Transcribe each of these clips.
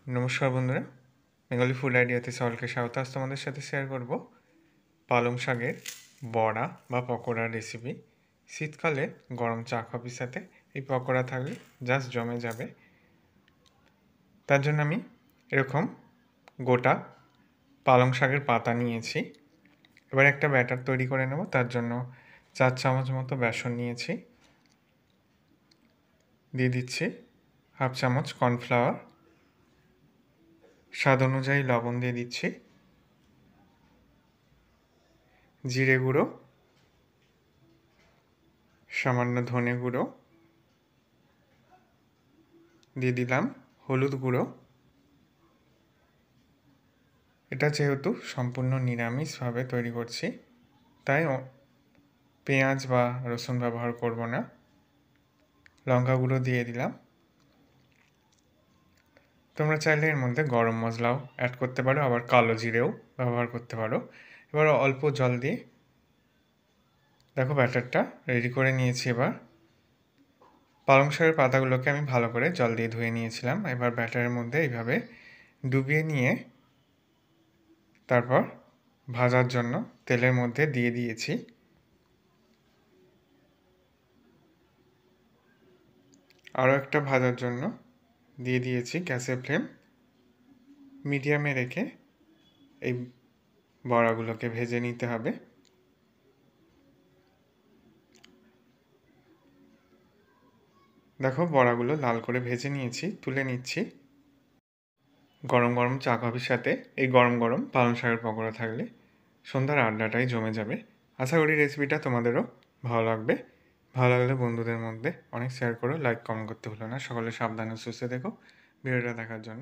নমস্কার বন্ধুরা, Bengali food আইডিয়াতে সকলকে স্বাগত। আজ তোমাদের সাথে শেয়ার করব পালং শাকের বড়া বা পকোড়ার রেসিপি। শীতকালে গরম চা কফির সাথে এই পকোড়া থাকলে জাস্ট জমে যাবে। তার জন্য আমি এরকম গোটা পালং শাকের পাতা নিয়েছি। এবার একটা ব্যাটার তৈরি করে নেব। তার জন্য 4 চামচ মতো বেসন নিয়েছি, দিয়ে দিচ্ছি হাফ চামচ কর্নফ্লাওয়ার, স্বাদ অনুযায়ী লবণ দিয়ে দিচ্ছি, জিরে গুঁড়ো, সামান্য ধনে গুঁড়ো, দিয়ে দিলাম হলুদ গুঁড়ো। এটা যেহেতু সম্পূর্ণ নিরামিষভাবে তৈরি করছি, তাই পেঁয়াজ বা রসুন ব্যবহার করব না। লঙ্কা গুঁড়ো দিয়ে দিলাম। তোমরা চাইলে এর মধ্যে গরম মশলাও অ্যাড করতে পারো, আবার কালো জিরেও ব্যবহার করতে পারো। এবার অল্প জল দিয়ে দেখো ব্যাটারটা রেডি করে নিয়েছি। এবার পালং শাকের পাতাগুলোকে আমি ভালো করে জল দিয়ে ধুয়ে নিয়েছিলাম। এবার ব্যাটারের মধ্যে এইভাবে ডুবিয়ে নিয়ে তারপর ভাজার জন্য তেলের মধ্যে দিয়ে দিয়েছি। আরও একটা ভাজার জন্য দিয়ে দিয়েছি। গ্যাসের ফ্লেম মিডিয়ামে রেখে এই বড়াগুলোকে ভেজে নিতে হবে। দেখো বড়াগুলো লাল করে ভেজে নিয়েছি, তুলে নিচ্ছি। গরম গরম চা কফির সাথে এই গরম গরম পালং শাকের পকোড়া থাকলে সন্ধ্যার আড্ডাটাই জমে যাবে। আশা করি রেসিপিটা তোমাদেরও ভালো লাগবে। ভালো লাগলে বন্ধুদের মধ্যে অনেক শেয়ার করো, লাইক কমেন্ট করতে ভুলো না। সকলে সাবধানে সুস্থ থেকো। ভিডিওটা দেখার জন্য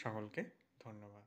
সকলকে ধন্যবাদ।